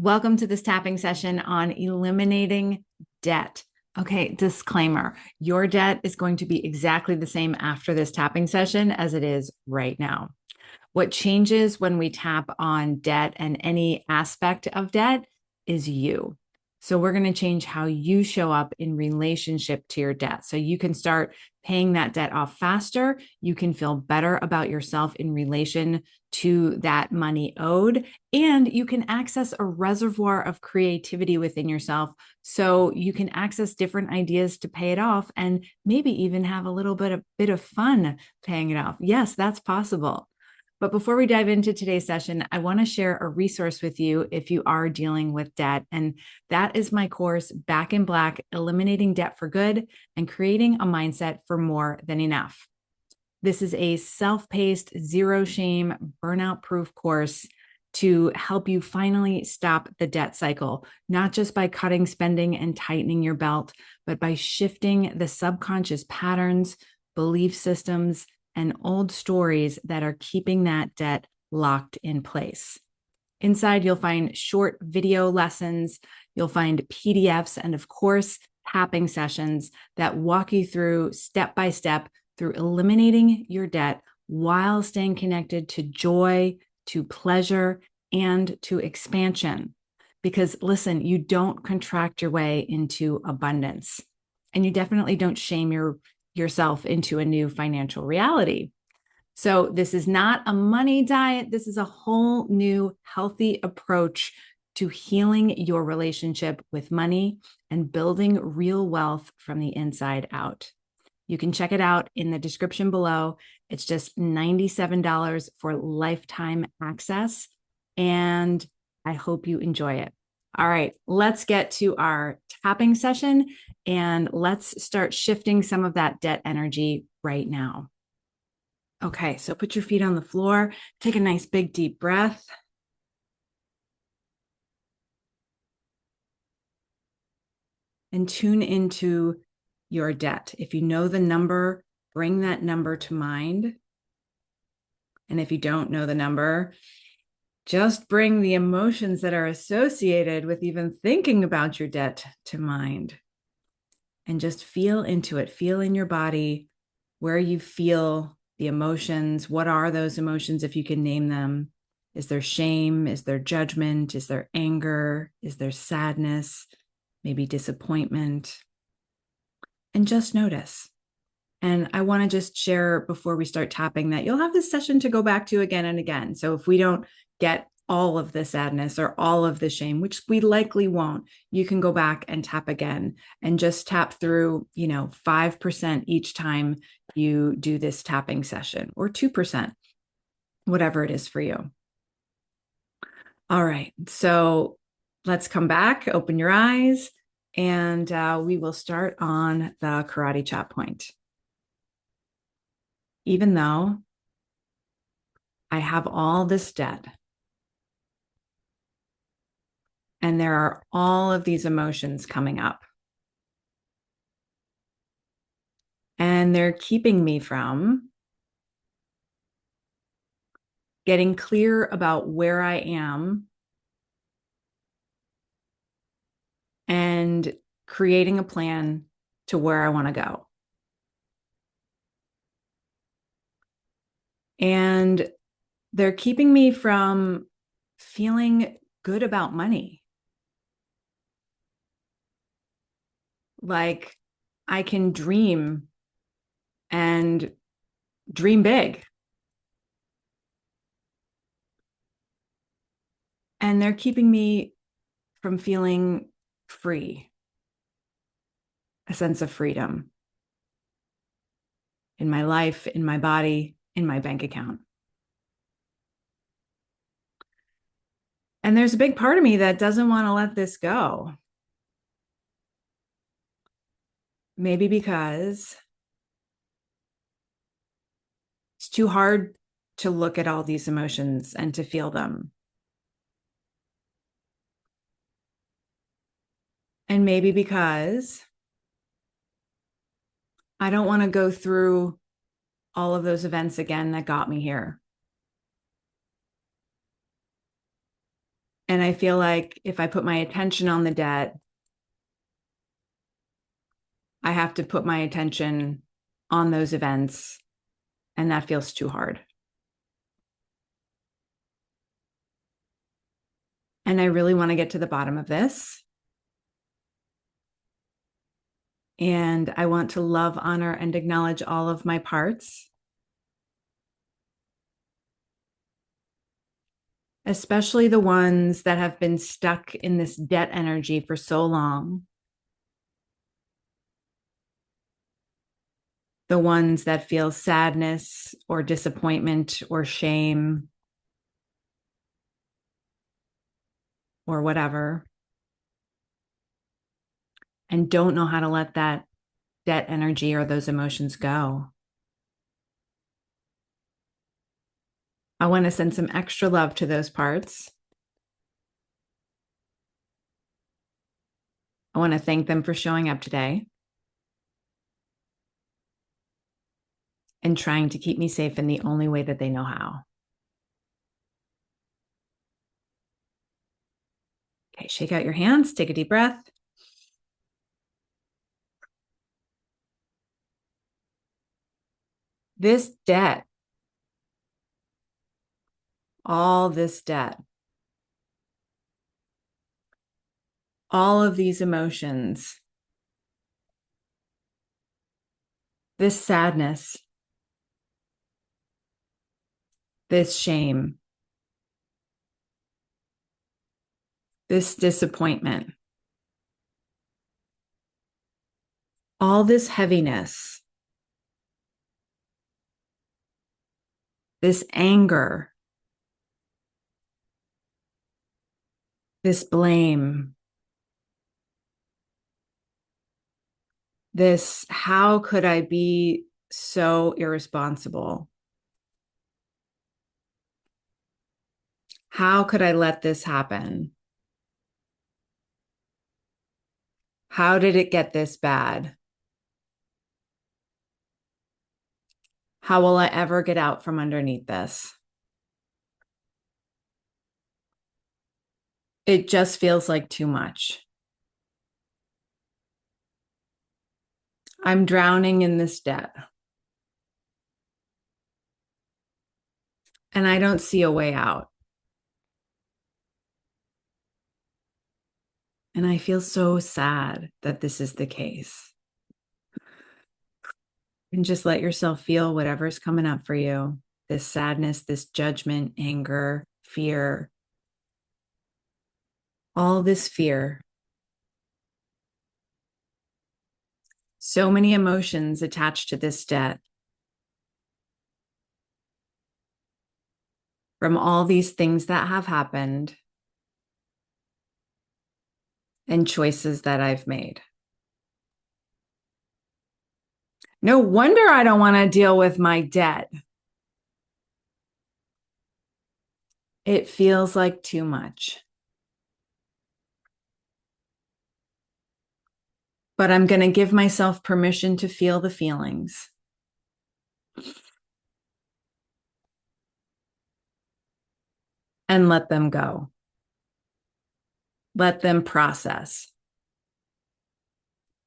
Welcome to this tapping session on eliminating debt. Okay, disclaimer, your debt is going to be exactly the same after this tapping session as it is right now. What changes when we tap on debt and any aspect of debt is you. So we're going to change how you show up in relationship to your debt. So you can start paying that debt off faster. You can feel better about yourself in relation to that money owed. And you can access a reservoir of creativity within yourself. So you can access different ideas to pay it off and maybe even have a little bit of fun paying it off. Yes, that's possible. But before we dive into today's session, I want to share a resource with you if you are dealing with debt. And that is my course, Back in Black, Eliminating Debt for Good and Creating a Mindset for More Than Enough. This is a self-paced, zero shame, burnout proof course to help you finally stop the debt cycle, not just by cutting spending and tightening your belt, but by shifting the subconscious patterns, belief systems, and old stories that are keeping that debt locked in place. Inside, you'll find short video lessons, you'll find PDFs, and of course, tapping sessions that walk you through step by step through eliminating your debt while staying connected to joy, to pleasure, and to expansion. Because listen, you don't contract your way into abundance, and you definitely don't shame yourself into a new financial reality. So this is not a money diet. This is a whole new healthy approach to healing your relationship with money and building real wealth from the inside out. You can check it out in the description below. It's just $97 for lifetime access, and I hope you enjoy it. All right, let's get to our tapping session and let's start shifting some of that debt energy right now. Okay, so put your feet on the floor, take a nice big deep breath. And tune into your debt. If you know the number, bring that number to mind. And if you don't know the number, just bring the emotions that are associated with even thinking about your debt to mind. And just feel into it. Feel in your body where you feel the emotions. What are those emotions, if you can name them? Is there shame? Is there judgment? Is there anger? Is there sadness? Maybe disappointment? And just notice. And I want to just share before we start tapping that you'll have this session to go back to again and again. So if we don't get all of the sadness or all of the shame, which we likely won't, you can go back and tap again and just tap through, 5% each time you do this tapping session, or 2%, whatever it is for you. All right. So let's come back, open your eyes, and we will start on the karate chop point. Even though I have all this debt and there are all of these emotions coming up, and they're keeping me from getting clear about where I am and creating a plan to where I want to go. And they're keeping me from feeling good about money. Like I can dream and dream big. And they're keeping me from feeling free, a sense of freedom in my life, in my body, in my bank account. And there's a big part of me that doesn't want to let this go. Maybe because it's too hard to look at all these emotions and to feel them. And maybe because I don't want to go through all of those events again that got me here. And I feel like if I put my attention on the debt, I have to put my attention on those events, and that feels too hard. And I really want to get to the bottom of this. And I want to love, honor, and acknowledge all of my parts, especially the ones that have been stuck in this debt energy for so long. The ones that feel sadness or disappointment or shame or whatever, and don't know how to let that debt energy or those emotions go. I want to send some extra love to those parts. I want to thank them for showing up today and trying to keep me safe in the only way that they know how. Okay, shake out your hands, take a deep breath. This debt, all this debt, all of these emotions, this sadness, this shame, this disappointment, all this heaviness, this anger, this blame, this how could I be so irresponsible? How could I let this happen? How did it get this bad? How will I ever get out from underneath this? It just feels like too much. I'm drowning in this debt. And I don't see a way out. And I feel so sad that this is the case. And just let yourself feel whatever's coming up for you, this sadness, this judgment, anger, fear, all this fear. So many emotions attached to this debt from all these things that have happened and choices that I've made. No wonder I don't want to deal with my debt. It feels like too much. But I'm going to give myself permission to feel the feelings. And let them go. Let them process.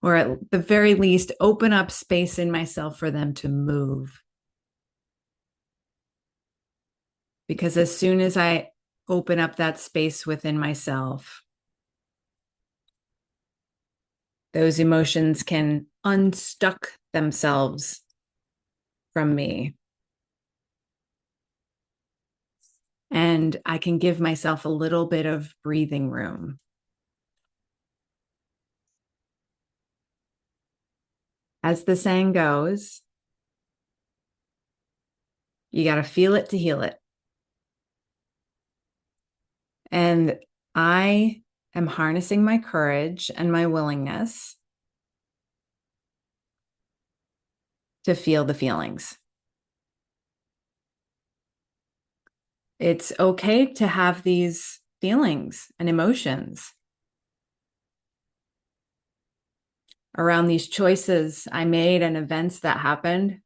Or at the very least, open up space in myself for them to move. Because as soon as I open up that space within myself, those emotions can unstuck themselves from me. And I can give myself a little bit of breathing room. As the saying goes, you got to feel it to heal it. And I am harnessing my courage and my willingness to feel the feelings. It's okay to have these feelings and emotions around these choices I made and events that happened.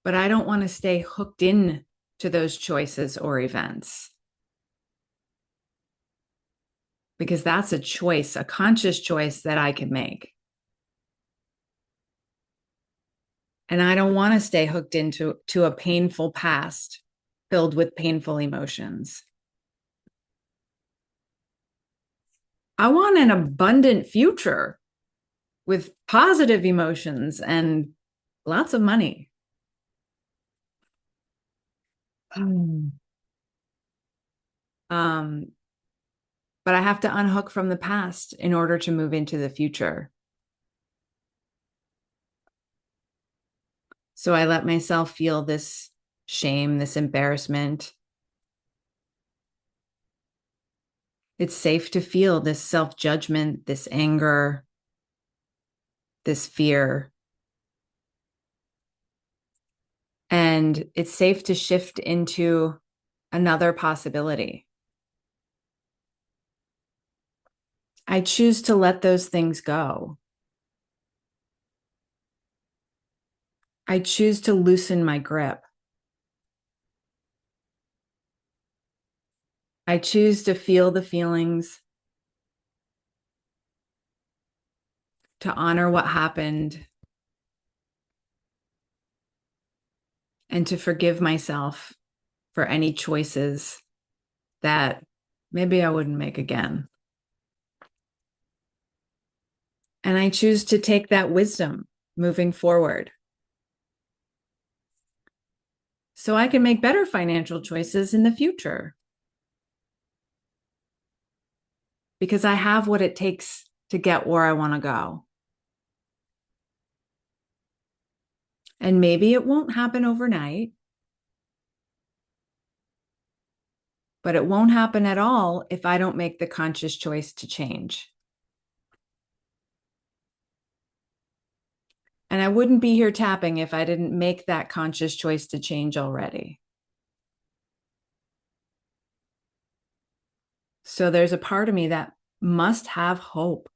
But I don't want to stay hooked in to those choices or events. Because that's a choice, a conscious choice that I can make. And I don't want to stay hooked into a painful past filled with painful emotions. I want an abundant future with positive emotions and lots of money. Um, but I have to unhook from the past in order to move into the future. So I let myself feel this shame, this embarrassment. It's safe to feel this self-judgment, this anger, this fear. And it's safe to shift into another possibility. I choose to let those things go. I choose to loosen my grip. I choose to feel the feelings, to honor what happened, and to forgive myself for any choices that maybe I wouldn't make again. And I choose to take that wisdom moving forward so I can make better financial choices in the future. Because I have what it takes to get where I want to go. And maybe it won't happen overnight, but it won't happen at all if I don't make the conscious choice to change. And I wouldn't be here tapping if I didn't make that conscious choice to change already. So there's a part of me that must have hope,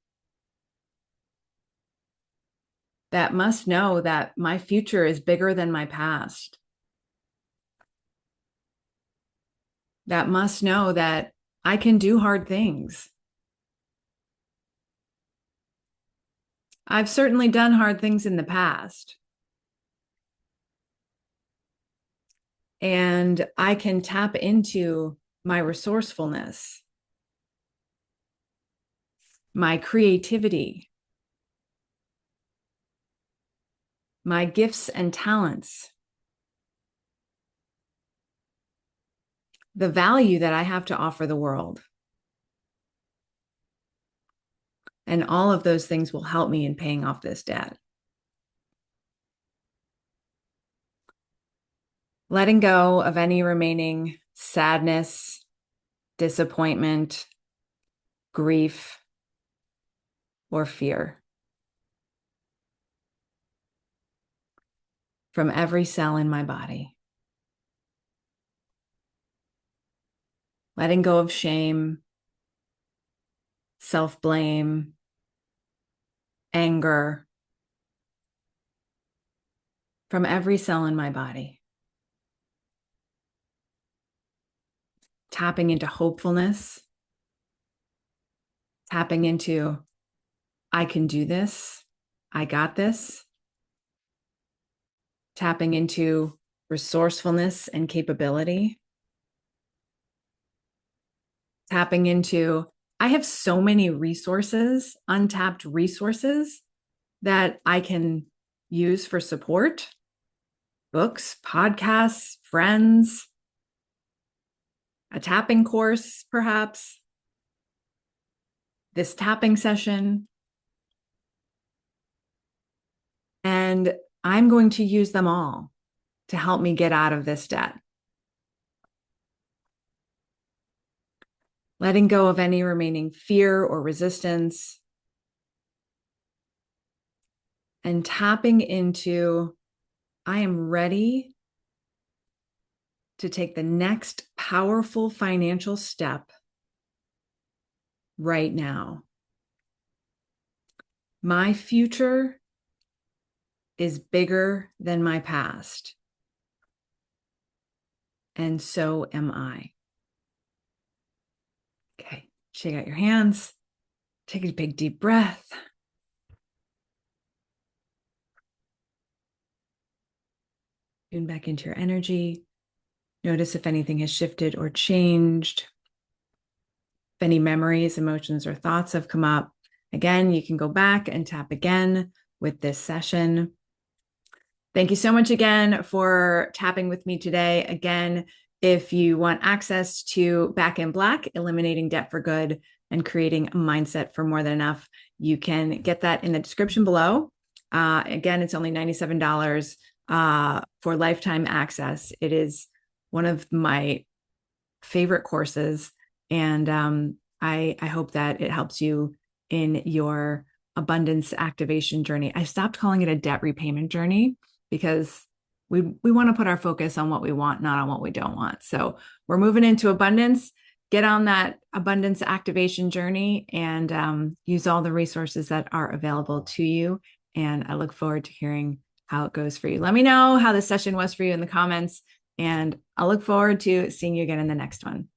that must know that my future is bigger than my past, that must know that I can do hard things. I've certainly done hard things in the past. And I can tap into my resourcefulness, my creativity, my gifts and talents, the value that I have to offer the world. And all of those things will help me in paying off this debt. Letting go of any remaining sadness, disappointment, grief, or fear from every cell in my body. Letting go of shame, self-blame, anger from every cell in my body. Tapping into hopefulness, tapping into, I can do this, I got this, tapping into resourcefulness and capability, tapping into, I have so many resources, untapped resources that I can use for support, books, podcasts, friends, a tapping course, perhaps, this tapping session. And I'm going to use them all to help me get out of this debt. Letting go of any remaining fear or resistance, and tapping into, I am ready to take the next powerful financial step right now. My future is bigger than my past. and so am I. Okay, shake out your hands. Take a big deep breath. Tune back into your energy. Notice if anything has shifted or changed. If any memories, emotions, or thoughts have come up. Again, you can go back and tap again with this session. Thank you so much again for tapping with me today. Again, if you want access to Back in Black, Eliminating Debt for Good and Creating a Mindset for More Than Enough, you can get that in the description below. Again, it's only $97 for lifetime access. It is one of my favorite courses, and I hope that it helps you in your abundance activation journey. I stopped calling it a debt repayment journey because we want to put our focus on what we want, not on what we don't want. So we're moving into abundance. Get on that abundance activation journey and use all the resources that are available to you. And I look forward to hearing how it goes for you. Let me know how the session was for you in the comments, and I'll look forward to seeing you again in the next one.